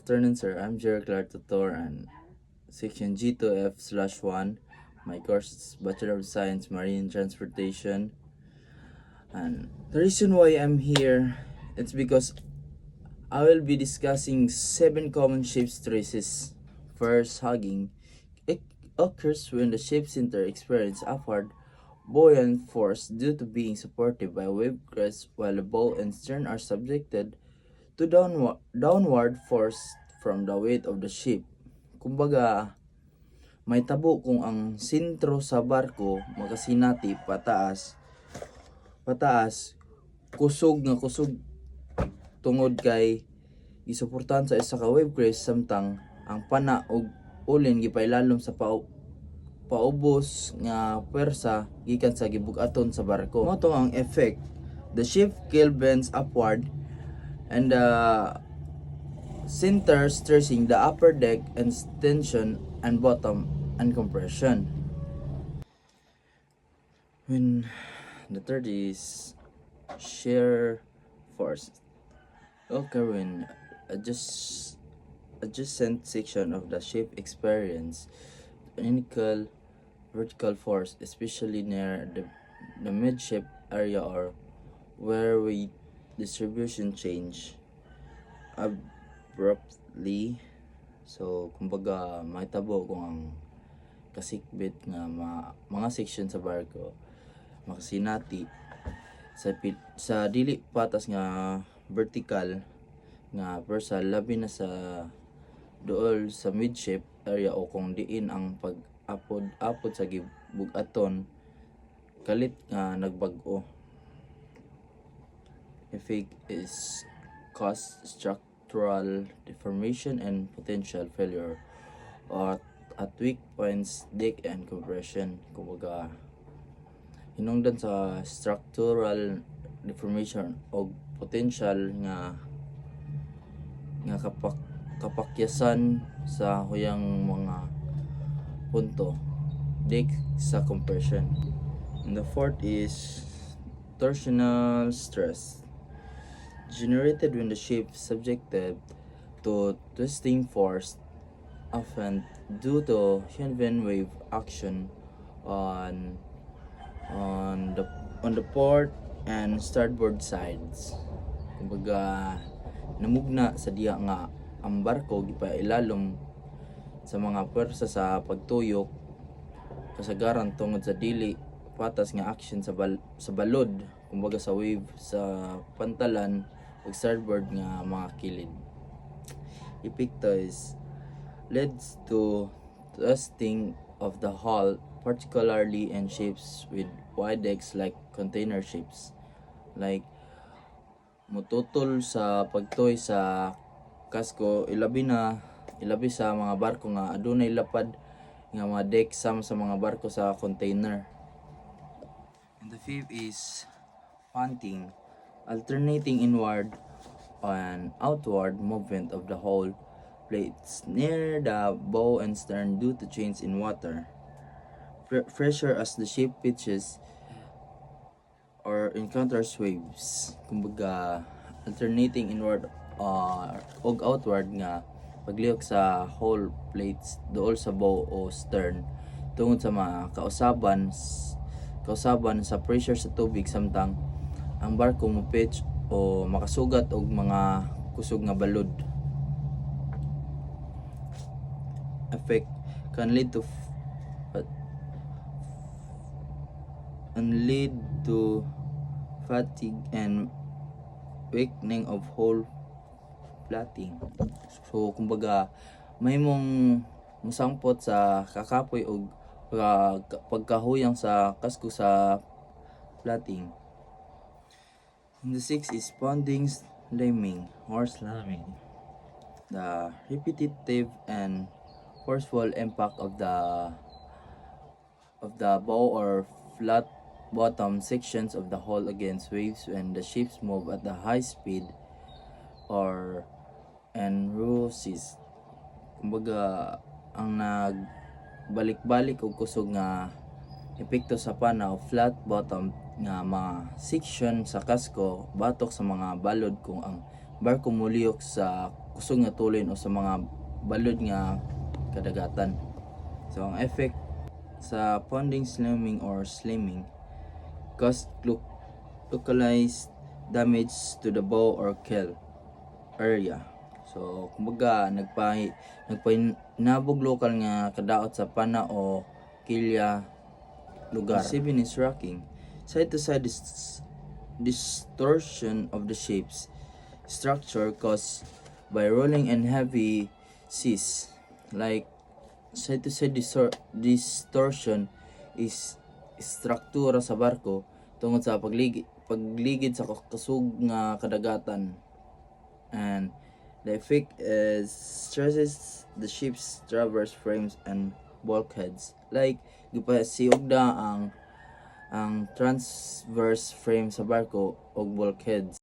afternoon, sir. I'm Jerry Clark Tutor and section G2F/1. My course is Bachelor of Science Marine Transportation. And the reason why I'm here, it's because I will be discussing 7 common ship stresses. First, hugging. It occurs when the ship center experiences upward buoyant force due to being supported by a wave crest, while the bow and stern are subjected to downward force from the weight of the ship. Kumbaga, may tabo kung ang sentro sa barko makasinati pataas, kusog tungod kay isuportahan sa isa ka wave crest samtang ang pana ug ulin gipailalom sa paubos nga pwersa gikan sa gibug-aton sa barko. Mao to ang effect. The ship keel bends upward and the center stressing the upper deck and tension and bottom and compression. When the third is shear force. Okay, when adjacent section of the ship experience unequal vertical force, especially near the midship area or where weight distribution change abruptly. So, kumbaga, mahitabo kung ang kasikbit nga mga section sa barko makasinati sa dili patas nga vertical nga versa labi na sa dool sa midship area o kung diin ang pag-apod sa gibug-aton kalit nga nagbag-o. Effect is cause structural deformation and potential failure at weak points, deck and compression. Kumbaga, hinungdan sa structural deformation o potential nga kapakyasan sa huyang mga punto, deck sa compression. And the fourth is torsional stress, generated when the ship subjected to twisting force, often due to heavy wave action on the port and starboard sides. Kumbaga, namugna sa diya nga ang barko gipailalom sa mga pwersa sa pagtuyok kasagaran tungod sa dili patas nga action sa balod, kumbaga sa wave sa pantalan ug starboard nga mga kilid. Epicto is leads to twisting of the hull, particularly in ships with wide decks like container ships. Like, mututol sa pagtoy sa kasko, ilabi sa mga barko nga adunay lapad nga mga deck sama sa mga barko sa container. And the fifth is punting, alternating inward and outward movement of the hull plates near the bow and stern due to change in water pressure as the ship pitches or encounters waves. Kumbaga, alternating inward o outward nga paglihok sa hull plates dool sa bow o stern tungod sa mga kausaban sa pressure sa tubig samtang ang barko mo pitch o makasugat og mga kusog nga balod. Effect can lead to fatigue and weakening of hull plating. So, kumbaga, may mong musangpot sa kakapoy o pagkahuyang sa kasko sa plating. And the sixth is pounding, slamming or slamming. The repetitive and forceful impact of the bow or flat bottom sections of the hull against waves when the ships move at the high speed and raw seas. Kumbaga, ang nagbalik-balik o kusog nga epekto sa pana o flat bottom nga mga section sa kasko batok sa mga balod kung ang barko muliyok sa kusog nga tulin o sa mga balod nga kadagatan. So ang effect sa ponding, slamming or slimming cause localized damage to the bow or keel area. So kumbaga nagpainabog lokal nga kadaot sa pana o kilya lugar. Receiving is rocking. Side to side distortion of the shapes structure caused by rolling and heavy seas. Like side to side distortion is struktura sa barko tungod sa pagligid sa kasug nga kadagatan, and the effect is stresses the ship's traverse frames and bulkheads. Like gipasiugda ang transverse frame sa barko og bulkheads.